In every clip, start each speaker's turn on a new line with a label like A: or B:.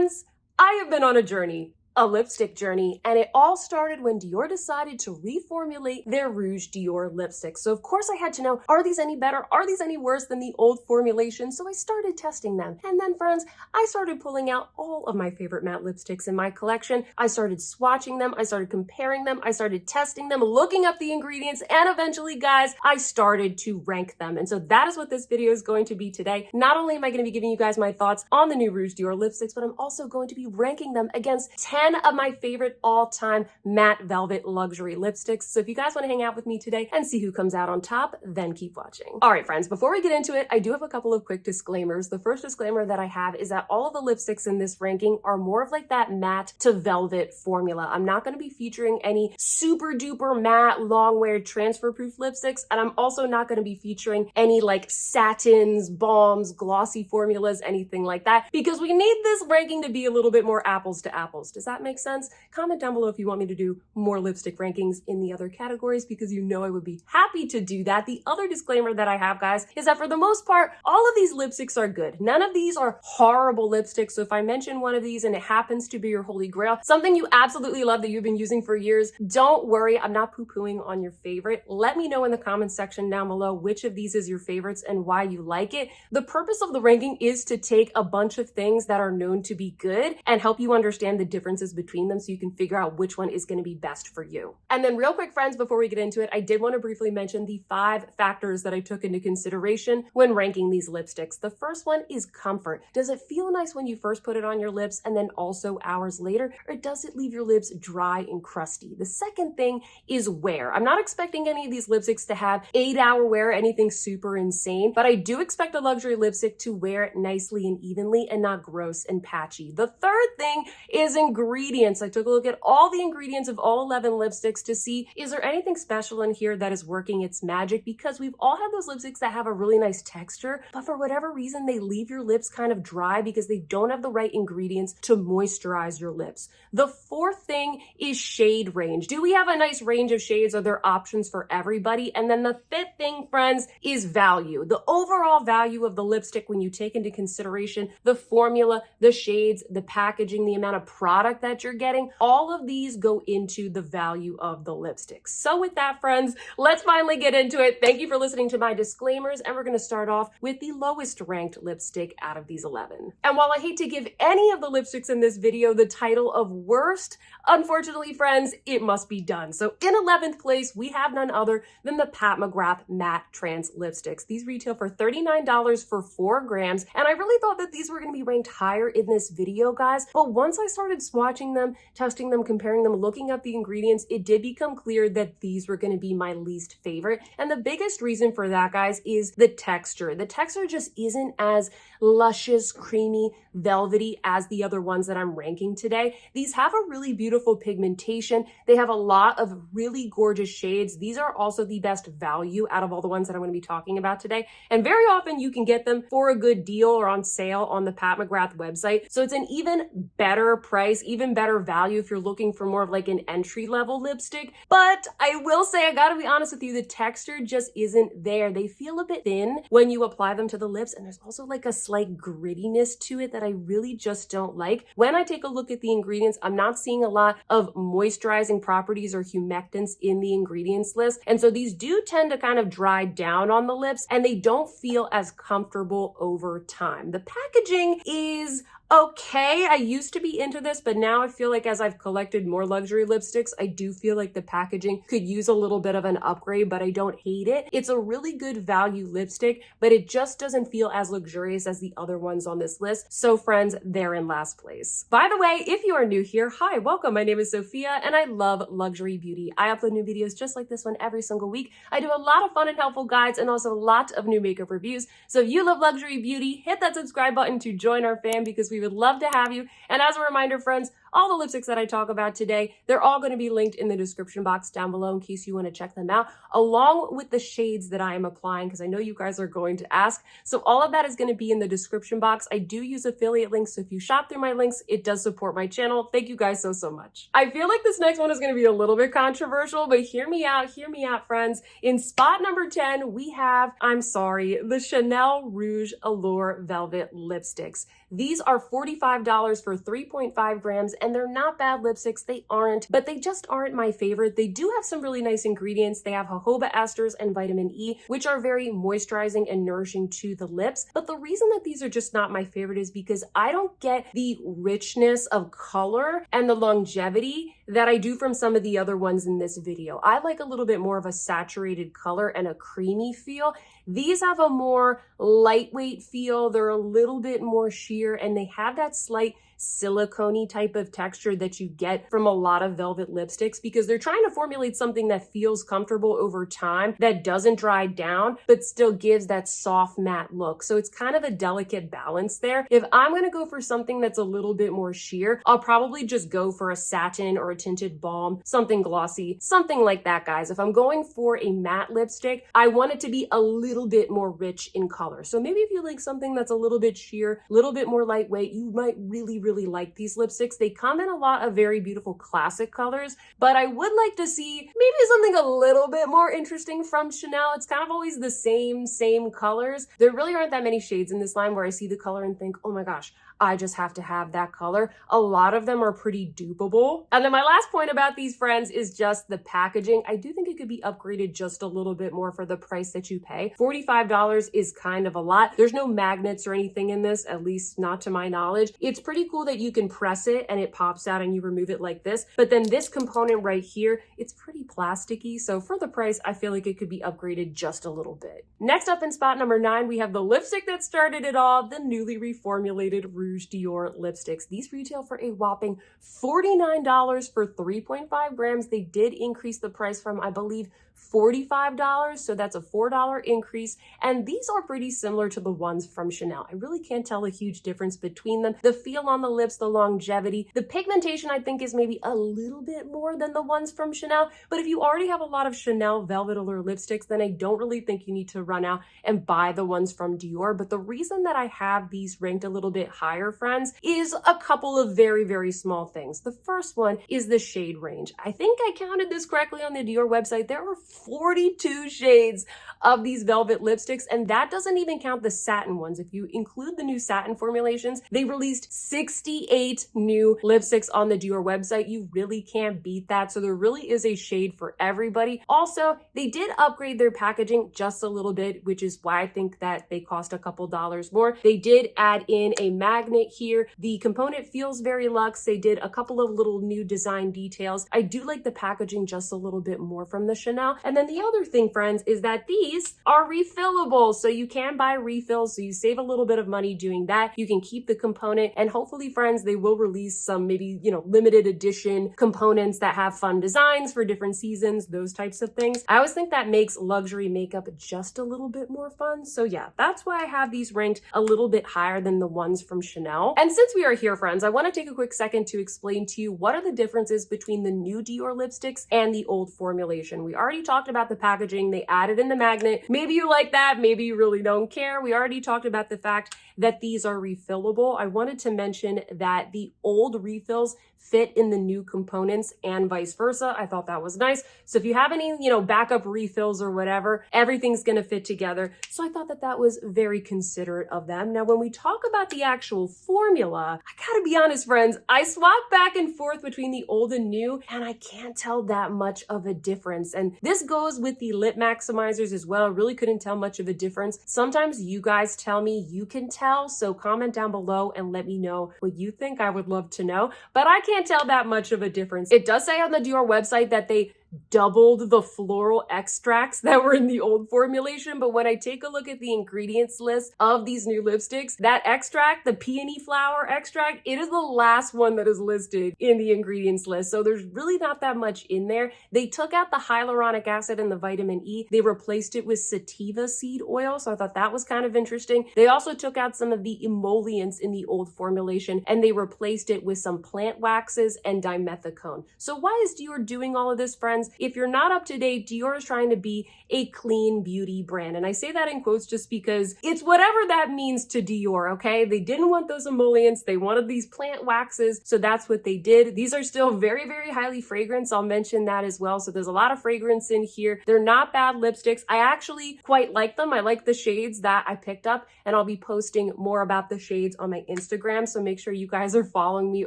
A: friends, I have been on a journey. A lipstick journey, and it all started when Dior decided to reformulate their Rouge Dior lipsticks. So of course I had to know, are these any better? Are these any worse than the old formulation? So I started testing them. And then friends, I started pulling out all of my favorite matte lipsticks in my collection. I started swatching them, I started comparing them, I started testing them, looking up the ingredients, and eventually guys, I started to rank them. And so that is what this video is going to be today. Not only am I going to be giving you guys my thoughts on the new Rouge Dior lipsticks, but I'm also going to be ranking them against 10 of my favorite all-time matte velvet luxury lipsticks. So if you guys want to hang out with me today and see who comes out on top, then keep watching. All right, friends, before we get into it, I do have a couple of quick disclaimers. The first disclaimer that I have is that all of the lipsticks in this ranking are more of like that matte to velvet formula. I'm not going to be featuring any super duper matte long wear transfer proof lipsticks, and I'm also not going to be featuring any like satins, balms, glossy formulas, anything like that, because we need this ranking to be a little bit more apples to apples. Does that make sense? Comment down below if you want me to do more lipstick rankings in the other categories, because you know I would be happy to do that. The other disclaimer that I have, guys, is that for the most part, all of these lipsticks are good. None of these are horrible lipsticks. So if I mention one of these and it happens to be your holy grail, something you absolutely love that you've been using for years, don't worry, I'm not poo-pooing on your favorite. Let me know in the comments section down below which of these is your favorites and why you like it. The purpose of the ranking is to take a bunch of things that are known to be good and help you understand the differences between them so you can figure out which one is going to be best for you. And then real quick, friends, before we get into it, I did want to briefly mention the 5 factors that I took into consideration when ranking these lipsticks. The first one is comfort. Does it feel nice when you first put it on your lips and then also hours later, or does it leave your lips dry and crusty? The second thing is wear. I'm not expecting any of these lipsticks to have 8-hour wear, anything super insane, but I do expect a luxury lipstick to wear it nicely and evenly and not gross and patchy. The third thing is ingredients. I took a look at all the ingredients of all 11 lipsticks to see, is there anything special in here that is working its magic? Because we've all had those lipsticks that have a really nice texture, but for whatever reason, they leave your lips kind of dry because they don't have the right ingredients to moisturize your lips. The fourth thing is shade range. Do we have a nice range of shades? Are there options for everybody? And then the fifth thing, friends, is value. The overall value of the lipstick when you take into consideration the formula, the shades, the packaging, the amount of product that you're getting, all of these go into the value of the lipsticks. So with that, friends, let's finally get into it. Thank you for listening to my disclaimers, and we're going to start off with the lowest ranked lipstick out of these 11. And while I hate to give any of the lipsticks in this video the title of worst, unfortunately, friends, it must be done. So in 11th place, we have none other than the Pat McGrath Matte Trans Lipsticks. These retail for $39 for 4 grams, and I really thought that these were going to be ranked higher in this video, guys, but once I started swatching them, testing them, comparing them, looking up the ingredients, it did become clear that these were going to be my least favorite. And the biggest reason for that, guys, is the texture. The texture just isn't as luscious, creamy, velvety as the other ones that I'm ranking today. These have a really beautiful pigmentation. They have a lot of really gorgeous shades. These are also the best value out of all the ones that I'm going to be talking about today. And very often you can get them for a good deal or on sale on the Pat McGrath website. So it's an even better price, even better value if you're looking for more of like an entry-level lipstick. But I will say, I gotta be honest with you, the texture just isn't there. They feel a bit thin when you apply them to the lips, and there's also like a slight grittiness to it that I really just don't like. When I take a look at the ingredients, I'm not seeing a lot of moisturizing properties or humectants in the ingredients list. And so these do tend to kind of dry down on the lips, and they don't feel as comfortable over time. The packaging is okay. I used to be into this, but now I feel like as I've collected more luxury lipsticks, I do feel like the packaging could use a little bit of an upgrade, but I don't hate it. It's a really good value lipstick, but it just doesn't feel as luxurious as the other ones on this list. So friends, they're in last place. By the way, if you are new here, hi, welcome. My name is Sophia and I love luxury beauty. I upload new videos just like this one every single week. I do a lot of fun and helpful guides and also a lot of new makeup reviews. So if you love luxury beauty, hit that subscribe button to join our fam because we would love to have you. And as a reminder, friends, all the lipsticks that I talk about today, they're all going to be linked in the description box down below in case you want to check them out, along with the shades that I am applying, because I know you guys are going to ask. So all of that is going to be in the description box. I do use affiliate links, so if you shop through my links, it does support my channel. Thank you guys so much. I feel like this next one is going to be a little bit controversial, but hear me out, friends. In spot number 10, we have, I'm sorry, the Chanel Rouge Allure Velvet Lipsticks. These are $45 for 3.5 grams, and they're not bad lipsticks. They aren't, but they just aren't my favorite. They do have some really nice ingredients. They have jojoba esters and vitamin E, which are very moisturizing and nourishing to the lips. But the reason that these are just not my favorite is because I don't get the richness of color and the longevity that I do from some of the other ones in this video. I like a little bit more of a saturated color and a creamy feel. These have a more lightweight feel. They're a little bit more sheer, and they have that slight silicone-y type of texture that you get from a lot of velvet lipsticks, because they're trying to formulate something that feels comfortable over time, that doesn't dry down, but still gives that soft matte look. So it's kind of a delicate balance there. If I'm gonna go for something that's a little bit more sheer, I'll probably just go for a satin or a tinted balm, something glossy, something like that, guys. If I'm going for a matte lipstick, I want it to be a little bit more rich in color. So maybe if you like something that's a little bit sheer, a little bit more lightweight, you might really like these lipsticks. They come in a lot of very beautiful classic colors, but I would like to see maybe something a little bit more interesting from Chanel. It's kind of always the same colors. There really aren't that many shades in this line where I see the color and think, oh my gosh, I just have to have that color. A lot of them are pretty dupeable. And then my last point about these, friends, is just the packaging. I do think it could be upgraded just a little bit more for the price that you pay. $45 is kind of a lot. There's no magnets or anything in this, at least not to my knowledge. It's pretty cool that you can press it and it pops out and you remove it like this. But then this component right here, it's pretty plasticky. So for the price, I feel like it could be upgraded just a little bit. Next up in spot number 9, we have the lipstick that started it all, the newly reformulated Rouge Dior lipsticks. These retail for a whopping $49 for 3.5 grams. They did increase the price from, I believe, $45, so that's a $4 increase, and these are pretty similar to the ones from Chanel. I really can't tell a huge difference between them. The feel on the lips, the longevity, the pigmentation I think is maybe a little bit more than the ones from Chanel, but if you already have a lot of Chanel Velvet Allure lipsticks, then I don't really think you need to run out and buy the ones from Dior. But the reason that I have these ranked a little bit higher, friends, is a couple of very small things. The first one is the shade range. I think I counted this correctly on the Dior website. There are 42 shades of these velvet lipsticks, and that doesn't even count the satin ones. If you include the new satin formulations, they released 68 new lipsticks on the Dior website. You really can't beat that. So there really is a shade for everybody. Also, they did upgrade their packaging just a little bit, which is why I think that they cost a couple dollars more. They did add in a magnet here. The component feels very luxe. They did a couple of little new design details. I do like the packaging just a little bit more from the Chanel. And then the other thing, friends, is that these are refillable. So you can buy refills, so you save a little bit of money doing that. You can keep the component, and hopefully, friends, they will release some maybe, limited edition components that have fun designs for different seasons, those types of things. I always think that makes luxury makeup just a little bit more fun. So yeah, that's why I have these ranked a little bit higher than the ones from Chanel. And since we are here, friends, I want to take a quick second to explain to you what are the differences between the new Dior lipsticks and the old formulation. We already talked about the packaging. They added in the magnet. Maybe you like that, maybe you really don't care. We already talked about the fact that these are refillable. I wanted to mention that the old refills fit in the new components and vice versa. I thought that was nice. So if you have any, backup refills or whatever, everything's gonna fit together. So I thought that that was very considerate of them. Now, when we talk about the actual formula, I gotta be honest, friends, I swapped back and forth between the old and new, and I can't tell that much of a difference. And this goes with the lip maximizers as well. I really couldn't tell much of a difference. Sometimes you guys tell me you can tell, so comment down below and let me know what you think. I would love to know, but I can't tell that much of a difference. It does say on the Dior website that they doubled the floral extracts that were in the old formulation, but when I take a look at the ingredients list of these new lipsticks, that extract, the peony flower extract, it is the last one that is listed in the ingredients list. So there's really not that much in there. They took out the hyaluronic acid and the vitamin E. They replaced it with sativa seed oil, so I thought that was kind of interesting. They also took out some of the emollients in the old formulation and they replaced it with some plant waxes and dimethicone. So why is Dior doing all of this, friends? friends, if you're not up to date, Dior is trying to be a clean beauty brand. And I say that in quotes just because it's whatever that means to Dior, okay? They didn't want those emollients. They wanted these plant waxes. So that's what they did. These are still very, very highly fragranced. I'll mention that as well. So there's a lot of fragrance in here. They're not bad lipsticks. I actually quite like them. I like the shades that I picked up, and I'll be posting more about the shades on my Instagram. So make sure you guys are following me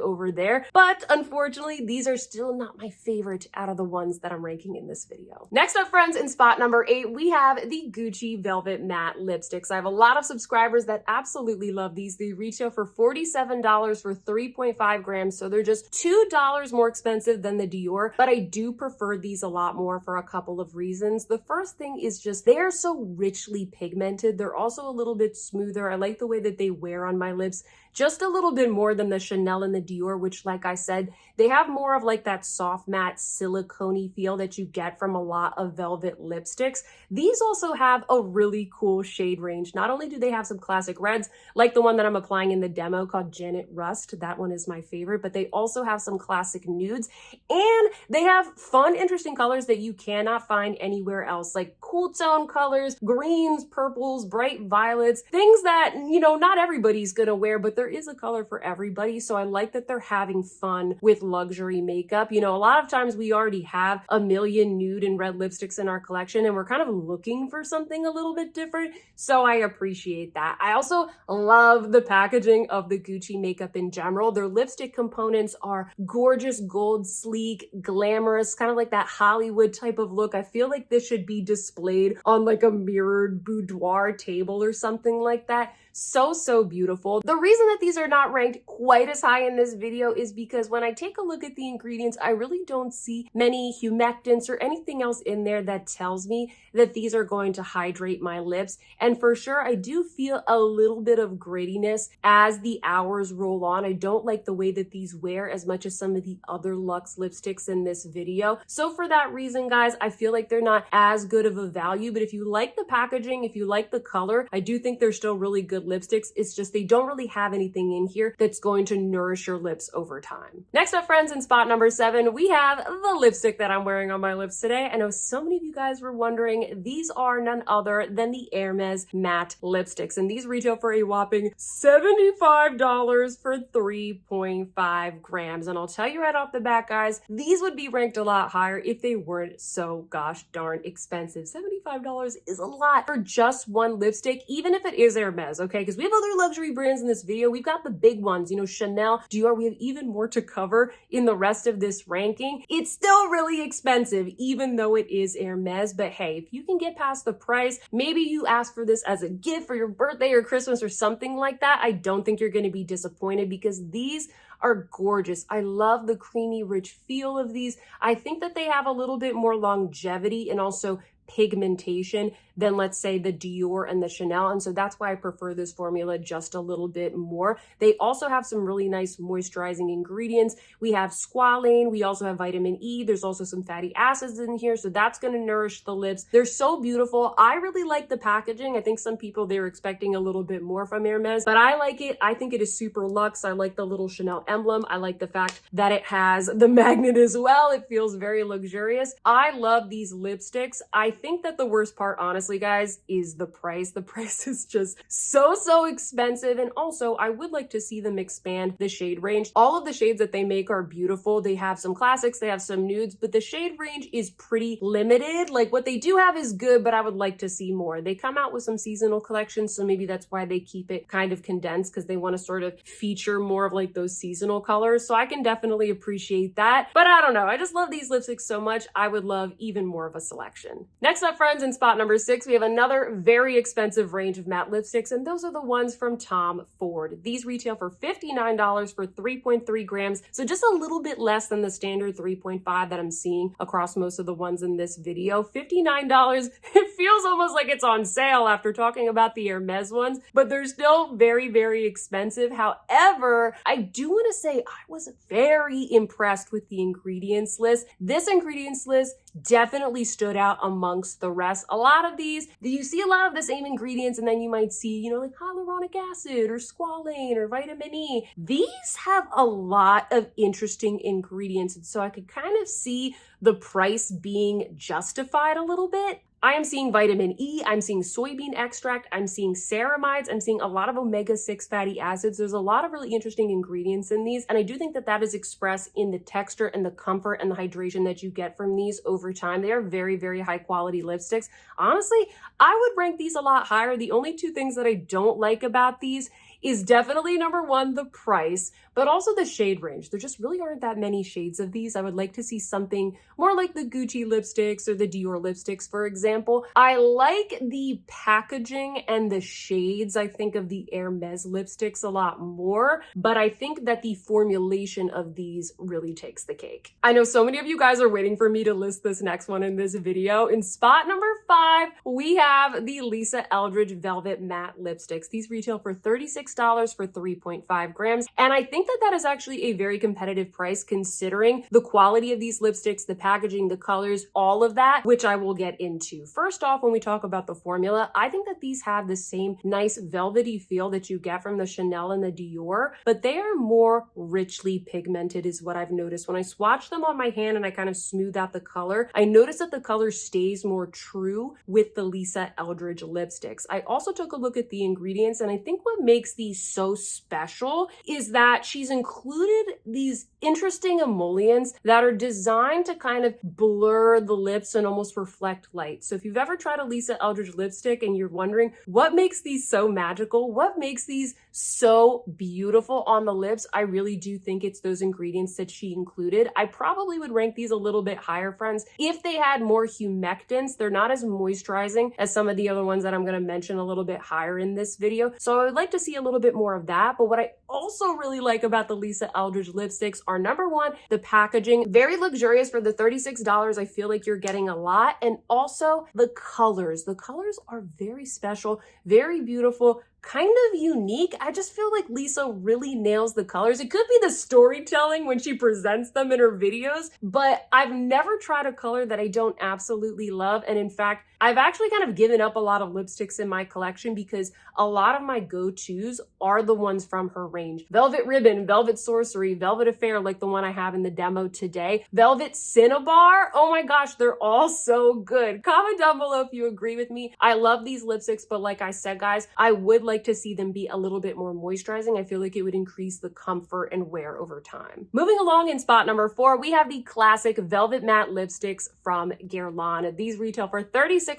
A: over there. But unfortunately, these are still not my favorite out of the ones that I'm ranking in this video. Next up, friends, in spot number 8, we have the Gucci Velvet Matte Lipsticks. I have a lot of subscribers that absolutely love these. They retail for $47 for 3.5 grams, so they're just $2 more expensive than the Dior, but I do prefer these a lot more for a couple of reasons. The first thing is just they are so richly pigmented. They're also a little bit smoother. I like the way that they wear on my lips just a little bit more than the Chanel and the Dior, which, like I said, they have more of like that soft matte silicone-y feel that you get from a lot of velvet lipsticks. These also have a really cool shade range. Not only do they have some classic reds, like the one that I'm applying in the demo called Janet Rust, that one is my favorite, but they also have some classic nudes, and they have fun, interesting colors that you cannot find anywhere else, like cool tone colors, greens, purples, bright violets, things that, you know, not everybody's gonna wear, but there is a color for everybody. So I like that they're having fun with luxury makeup. You know, a lot of times we already have a million nude and red lipsticks in our collection, and we're kind of looking for something a little bit different. So I appreciate that. I also love the packaging of the Gucci makeup in general. Their lipstick components are gorgeous, gold, sleek, glamorous, kind of like that Hollywood type of look. I feel like this should be displayed on like a mirrored boudoir table or something like that. So beautiful. The reason that these are not ranked quite as high in this video is because when I take a look at the ingredients, I really don't see many humectants or anything else in there that tells me that these are going to hydrate my lips. And for sure, I do feel a little bit of grittiness as the hours roll on. I don't like the way that these wear as much as some of the other luxe lipsticks in this video. So for that reason, guys, I feel like they're not as good of a value, but if you like the packaging, if you like the color, I do think they're still really good lipsticks. It's just they don't really have anything in here that's going to nourish your lips over time. Next up, friends, in spot number 7, we have the lipstick that I'm wearing on my lips today. I know so many of you guys were wondering, these are none other than the Hermès matte lipsticks, and these retail for a whopping $75 for 3.5 grams. And I'll tell you right off the bat, guys, these would be ranked a lot higher if they weren't so gosh darn expensive. $75 is a lot for just one lipstick, even if it is Hermès, okay? Because we have other luxury brands in this video. We've got the big ones, you know, Chanel, Dior. We have even more to cover in the rest of this ranking. It's still really expensive, even though it is Hermès. But hey, if you can get past the price, maybe you ask for this as a gift for your birthday or Christmas or something like that, I don't think you're going to be disappointed because these are gorgeous. I love the creamy, rich feel of these. I think that they have a little bit more longevity and also pigmentation than, let's say, the Dior and the Chanel, and so that's why I prefer this formula just a little bit more. They also have some really nice moisturizing ingredients. We have squalane, we also have vitamin E, there's also some fatty acids in here, so that's going to nourish the lips. They're so beautiful. I really like the packaging. I think some people, they were expecting a little bit more from Hermès, but I like it. I think it is super luxe. I like the little Chanel emblem. I like the fact that it has the magnet as well. It feels very luxurious. I love these lipsticks. I think that the worst part, honestly, guys, is the price. The price is just so expensive. And also, I would like to see them expand the shade range. All of the shades that they make are beautiful. They have some classics, they have some nudes, but the shade range is pretty limited. Like, what they do have is good, but I would like to see more. They come out with some seasonal collections, so maybe that's why they keep it kind of condensed, because they want to sort of feature more of like those seasonal colors. So I can definitely appreciate that. But I don't know. I just love these lipsticks so much. I would love even more of a selection. Next up, friends, in spot number 6, we have another very expensive range of matte lipsticks, and those are the ones from Tom Ford. These retail for $59 for 3.3 grams, so just a little bit less than the standard 3.5 that I'm seeing across most of the ones in this video. $59, it feels almost like it's on sale after talking about the Hermès ones, but they're still very expensive. However, I do want to say I was very impressed with the ingredients list. This ingredients list definitely stood out amongst the rest. A lot of these, you see a lot of the same ingredients, and then you might see, you know, like hyaluronic acid or squalane or vitamin E. These have a lot of interesting ingredients, and so I could kind of see the price being justified a little bit. I am seeing vitamin E, I'm seeing soybean extract, I'm seeing ceramides, I'm seeing a lot of omega-6 fatty acids. There's a lot of really interesting ingredients in these, and I do think that that is expressed in the texture and the comfort and the hydration that you get from these over time. They are very, very high quality lipsticks. Honestly, I would rank these a lot higher. The only two things that I don't like about these is definitely number one, the price, but also the shade range. There just really aren't that many shades of these. I would like to see something more like the Gucci lipsticks or the Dior lipsticks, for example. I like the packaging and the shades, I think, of the Hermès lipsticks a lot more, but I think that the formulation of these really takes the cake. I know so many of you guys are waiting for me to list this next one in this video. In spot number 5, we have the Lisa Eldridge Velvet Matte Lipsticks. These retail for $36 for 3.5 grams. And I think that that is actually a very competitive price considering the quality of these lipsticks, the packaging, the colors, all of that, which I will get into. First off, when we talk about the formula, I think that these have the same nice velvety feel that you get from the Chanel and the Dior, but they are more richly pigmented is what I've noticed. When I swatch them on my hand and I kind of smooth out the color, I notice that the color stays more true with the Lisa Eldridge lipsticks. I also took a look at the ingredients, and I think what makes these so special is that she's included these interesting emollients that are designed to kind of blur the lips and almost reflect light. So if you've ever tried a Lisa Eldridge lipstick and you're wondering what makes these so magical, what makes these so beautiful on the lips, I really do think it's those ingredients that she included. I probably would rank these a little bit higher, friends, if they had more humectants. They're not as moisturizing as some of the other ones that I'm going to mention a little bit higher in this video. So I would like to see a little bit more of that. But what I also really like about the Lisa Eldridge lipsticks are, number one, the packaging, very luxurious for the $36. I feel like you're getting a lot. And also the colors. The colors are very special, very beautiful, kind of unique. I just feel like Lisa really nails the colors. It could be the storytelling when she presents them in her videos, but I've never tried a color that I don't absolutely love. And in fact, I've actually kind of given up a lot of lipsticks in my collection because a lot of my go-tos are the ones from her range. Velvet Ribbon, Velvet Sorcery, Velvet Affair, like the one I have in the demo today. Velvet Cinnabar, oh my gosh, they're all so good. Comment down below if you agree with me. I love these lipsticks, but like I said, guys, I would like to see them be a little bit more moisturizing. I feel like it would increase the comfort and wear over time. Moving along, in spot number 4, we have the classic Velvet Matte lipsticks from Guerlain. These retail for $36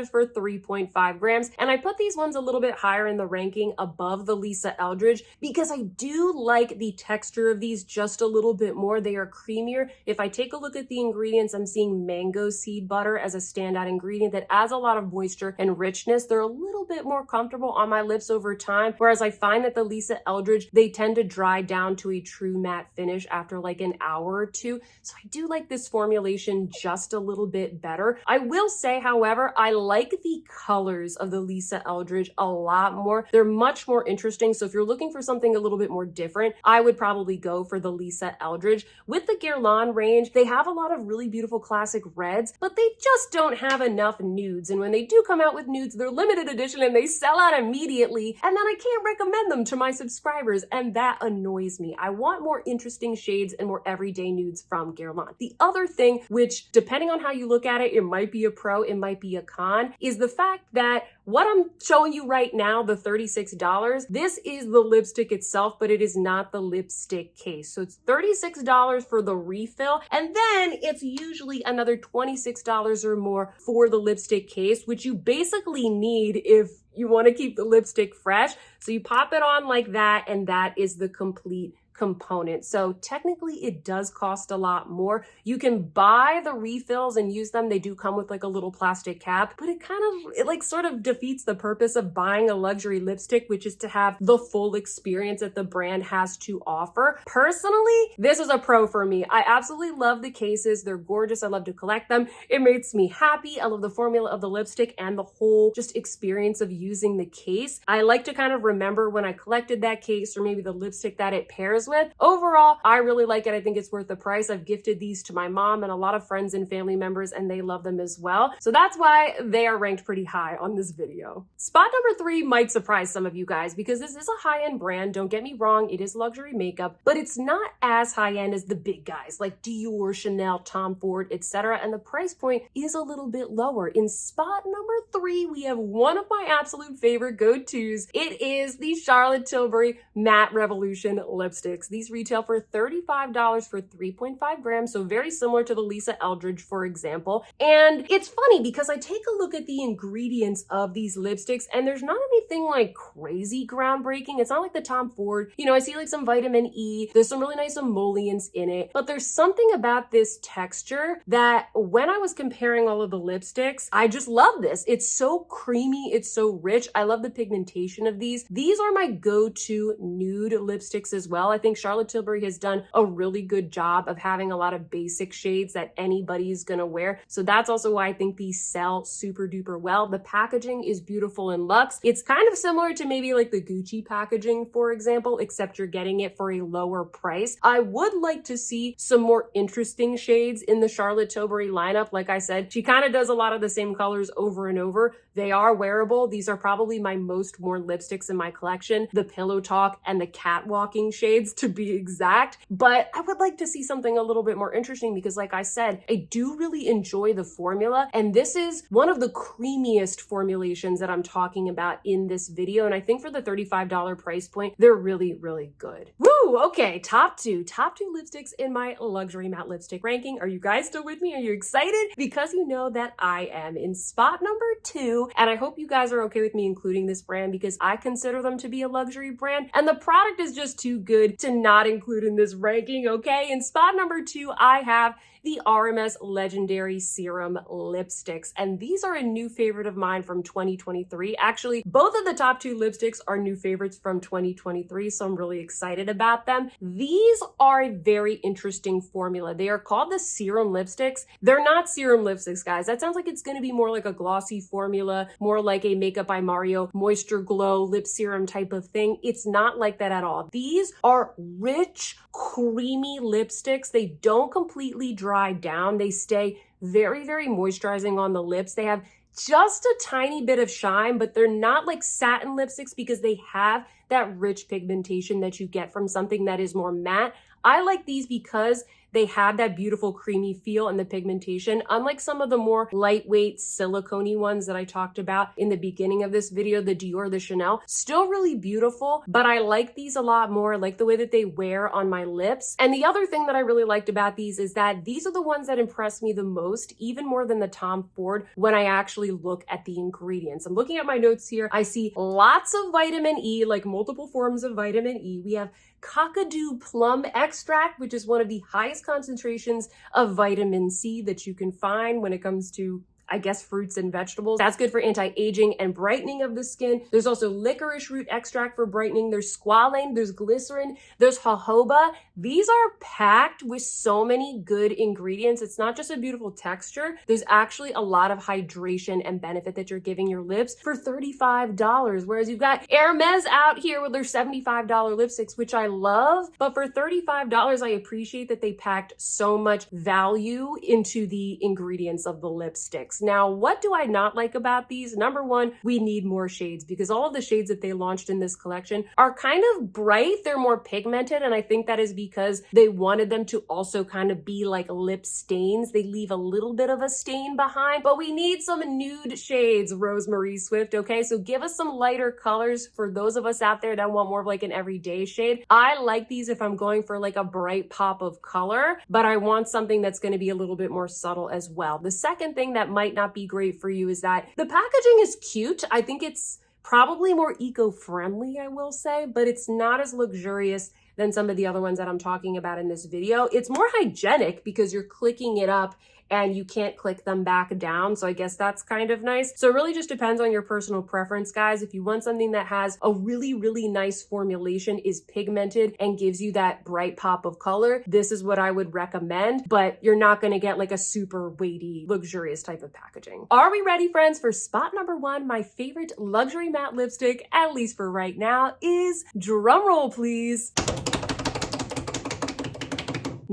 A: for 3.5 grams. And I put these ones a little bit higher in the ranking above the Lisa Eldridge because I do like the texture of these just a little bit more. They are creamier. If I take a look at the ingredients, I'm seeing mango seed butter as a standout ingredient that adds a lot of moisture and richness. They're a little bit more comfortable on my lips over time, whereas I find that the Lisa Eldridge, they tend to dry down to a true matte finish after like an hour or two. So I do like this formulation just a little bit better. I will say, however, I like the colors of the Lisa Eldridge a lot more. They're much more interesting. So if you're looking for something a little bit more different, I would probably go for the Lisa Eldridge. With the Guerlain range, they have a lot of really beautiful classic reds, but they just don't have enough nudes. And when they do come out with nudes, they're limited edition and they sell out immediately. And then I can't recommend them to my subscribers. And that annoys me. I want more interesting shades and more everyday nudes from Guerlain. The other thing, which depending on how you look at it, it might be a pro, it might be a con, is the fact that what I'm showing you right now, the $36, this is the lipstick itself, but it is not the lipstick case. So it's $36 for the refill, and then it's usually another $26 or more for the lipstick case, which you basically need if you want to keep the lipstick fresh. So you pop it on like that, and that is the complete component. So technically it does cost a lot more. You can buy the refills and use them. They do come with like a little plastic cap, but it like sort of defeats the purpose of buying a luxury lipstick, which is to have the full experience that the brand has to offer. Personally, this is a pro for me. I absolutely love the cases. They're gorgeous. I love to collect them. It makes me happy. I love the formula of the lipstick and the whole just experience of using the case. I like to kind of remember when I collected that case or maybe the lipstick that it pairs compares with. Overall, I really like it. I think it's worth the price. I've gifted these to my mom and a lot of friends and family members, and they love them as well. So that's why they are ranked pretty high on this video. Spot number 3 might surprise some of you guys because this is a high-end brand. Don't get me wrong, it is luxury makeup, but it's not as high-end as the big guys like Dior, Chanel, Tom Ford, etc. And the price point is a little bit lower. In spot number 3, we have one of my absolute favorite go-tos. It is the Charlotte Tilbury Matte Revolution lipsticks. These retail for $35 for 3.5 grams, so very similar to the Lisa Eldridge, for example. And it's funny because I take a look at the ingredients of these lipsticks and there's not anything like crazy groundbreaking. It's not like the Tom Ford. You know, I see like some vitamin E. There's some really nice emollients in it, but there's something about this texture that when I was comparing all of the lipsticks, I just love this. It's so creamy. It's so rich. I love the pigmentation of these. These are my go-to nude lipsticks as well. I think Charlotte Tilbury has done a really good job of having a lot of basic shades that anybody's gonna wear. So that's also why I think these sell super duper well. The packaging is beautiful and luxe. It's kind of similar to maybe like the Gucci packaging, for example, except you're getting it for a lower price. I would like to see some more interesting shades in the Charlotte Tilbury lineup. Like I said, she kind of does a lot of the same colors over and over. They are wearable. These are probably my most worn lipsticks in my collection, the Pillow Talk and the Catwalking shades to be exact. But I would like to see something a little bit more interesting because like I said, I do really enjoy the formula. And this is one of the creamiest formulations that I'm talking about in this video. And I think for the $35 price point, they're really, really good. Woo! Okay, top two lipsticks in my luxury matte lipstick ranking. Are you guys still with me? Are you excited? Because you know that I am. In spot number 2, and I hope you guys are okay with me including this brand because I consider them to be a luxury brand and the product is just too good to not include in this ranking, okay? In spot number 2, I have the RMS Legendary Serum Lipsticks. And these are a new favorite of mine from 2023. Actually, both of the top 2 lipsticks are new favorites from 2023, so I'm really excited about them. These are a very interesting formula. They are called the serum lipsticks. They're not serum lipsticks, guys. That sounds like it's gonna be more like a glossy formula, more like a Makeup by Mario Moisture Glow lip serum type of thing. It's not like that at all. These are rich, creamy lipsticks. They don't completely dry down. They stay very, very moisturizing on the lips. They have just a tiny bit of shine, but they're not like satin lipsticks because they have that rich pigmentation that you get from something that is more matte. I like these because they have that beautiful creamy feel and the pigmentation, unlike some of the more lightweight silicone-y ones that I talked about in the beginning of this video, the Dior, the Chanel. Still really beautiful, but I like these a lot more. I like the way that they wear on my lips. And the other thing that I really liked about these is that these are the ones that impress me the most, even more than the Tom Ford, when I actually look at the ingredients. I'm looking at my notes here. I see lots of vitamin E, like multiple forms of vitamin E. We have Cockadoo Plum Extract, which is one of the highest concentrations of vitamin C that you can find when it comes to, I guess, fruits and vegetables. That's good for anti-aging and brightening of the skin. There's also licorice root extract for brightening. There's squalane, there's glycerin, there's jojoba. These are packed with so many good ingredients. It's not just a beautiful texture. There's actually a lot of hydration and benefit that you're giving your lips for $35. Whereas you've got Hermès out here with their $75 lipsticks, which I love. But for $35, I appreciate that they packed so much value into the ingredients of the lipsticks. Now, what do I not like about these? Number one, we need more shades because all of the shades that they launched in this collection are kind of bright. They're more pigmented, and I think that is because they wanted them to also kind of be like lip stains. They leave a little bit of a stain behind, but we need some nude shades, Rosemary Swift, okay? So give us some lighter colors for those of us out there that want more of like an everyday shade. I like these if I'm going for like a bright pop of color, but I want something that's going to be a little bit more subtle as well. The second thing that might not be great for you is that the packaging is cute. I think it's probably more eco-friendly, I will say, but it's not as luxurious than some of the other ones that I'm talking about in this video. It's more hygienic because you're clicking it up and you can't click them back down. So I guess that's kind of nice. So it really just depends on your personal preference, guys. If you want something that has a really, really nice formulation, is pigmented, and gives you that bright pop of color, this is what I would recommend, but you're not gonna get like a super weighty, luxurious type of packaging. Are we ready, friends, for spot number 1? My favorite luxury matte lipstick, at least for right now, is, drumroll please,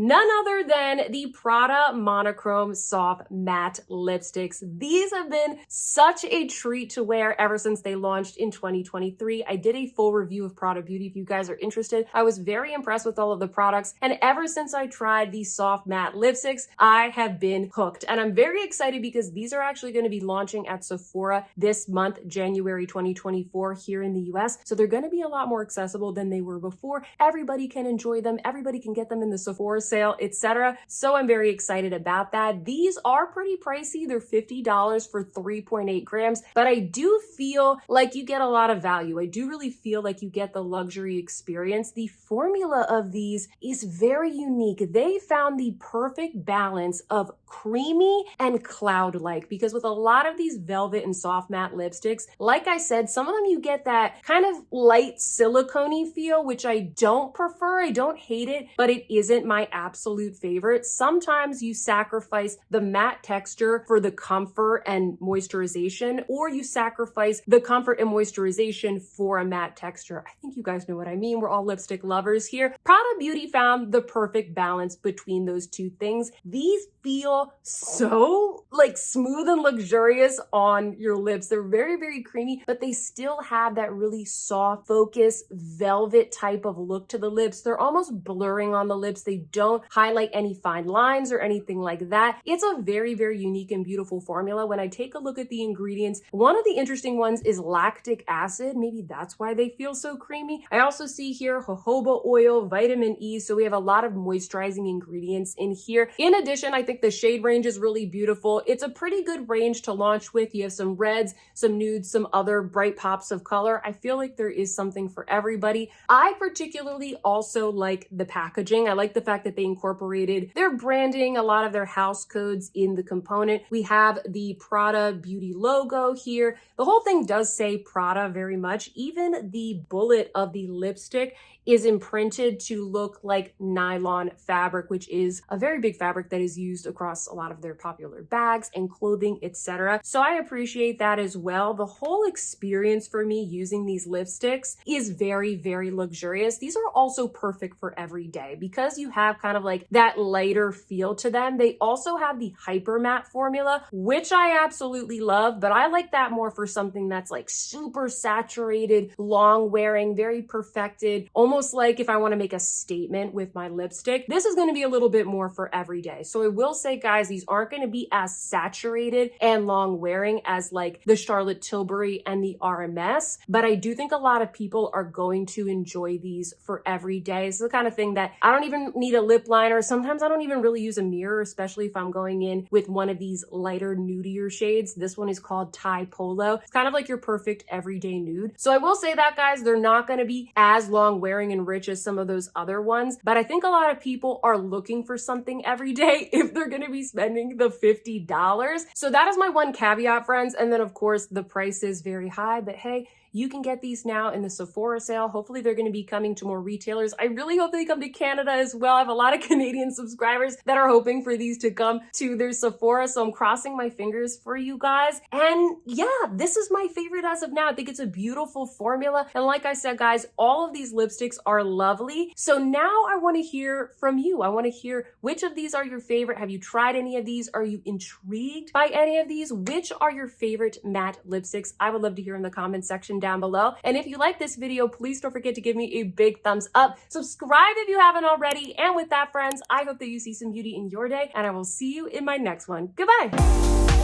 A: none other than the Prada Monochrome Soft Matte Lipsticks. These have been such a treat to wear ever since they launched in 2023. I did a full review of Prada Beauty if you guys are interested. I was very impressed with all of the products, and ever since I tried these soft matte lipsticks, I have been hooked. And I'm very excited because these are actually going to be launching at Sephora this month, January 2024, here in the US. So they're going to be a lot more accessible than they were before. Everybody can enjoy them. Everybody can get them in the Sephora sale, etc. So I'm very excited about that. These are pretty pricey. They're $50 for 3.8 grams, but I do feel like you get a lot of value. I do really feel like you get the luxury experience. The formula of these is very unique. They found the perfect balance of creamy and cloud-like, because with a lot of these velvet and soft matte lipsticks, like I said, some of them you get that kind of light silicone-y feel, which I don't prefer. I don't hate it, but it isn't my absolute favorite. Sometimes you sacrifice the matte texture for the comfort and moisturization, or you sacrifice the comfort and moisturization for a matte texture. I think you guys know what I mean. We're all lipstick lovers here. Prada Beauty found the perfect balance between those two things. These feel so like smooth and luxurious on your lips. They're very, very creamy, but they still have that really soft, focused, velvet type of look to the lips. They're almost blurring on the lips. They don't highlight any fine lines or anything like that. It's a very, very unique and beautiful formula. When I take a look at the ingredients, one of the interesting ones is lactic acid. Maybe that's why they feel so creamy. I also see here jojoba oil, vitamin E. So we have a lot of moisturizing ingredients in here. In addition, I think the shade range is really beautiful. It's a pretty good range to launch with. You have some reds, some nudes, some other bright pops of color. I feel like there is something for everybody. I particularly also like the packaging. I like the fact that they incorporated their branding, a lot of their house codes in the component. We have the Prada Beauty logo here. The whole thing does say Prada very much. Even the bullet of the lipstick is imprinted to look like nylon fabric, which is a very big fabric that is used across a lot of their popular bags and clothing, etc. So I appreciate that as well. The whole experience for me using these lipsticks is very, very luxurious. These are also perfect for every day because you have kind of like that lighter feel to them. They also have the hyper matte formula, which I absolutely love, but I like that more for something that's like super saturated, long wearing, very perfected, almost like if I want to make a statement with my lipstick. This is going to be a little bit more for every day. So I will say, guys, these aren't going to be as saturated and long wearing as like the Charlotte Tilbury and the RMS, but I do think a lot of people are going to enjoy these for every day. It's the kind of thing that I don't even need a lip liner. Sometimes I don't even really use a mirror, especially if I'm going in with one of these lighter, nudier shades. This one is called Thai Polo. It's kind of like your perfect everyday nude. So I will say that, guys, they're not going to be as long wearing and rich as some of those other ones, but I think a lot of people are looking for something every day if they're going to be spending the $50. So that is my one caveat, friends. And then of course the price is very high, but hey, you can get these now in the Sephora sale. Hopefully they're going to be coming to more retailers. I really hope they come to Canada as well. I have a lot of Canadian subscribers that are hoping for these to come to their Sephora. So I'm crossing my fingers for you guys. And yeah, this is my favorite as of now. I think it's a beautiful formula. And like I said, guys, all of these lipsticks are lovely. So now I want to hear from you. I want to hear which of these are your favorite. Have you tried any of these? Are you intrigued by any of these? Which are your favorite matte lipsticks? I would love to hear in the comment section down below. And if you like this video, please don't forget to give me a big thumbs up. Subscribe if you haven't already. And with that, friends, I hope that you see some beauty in your day, and I will see you in my next one. Goodbye.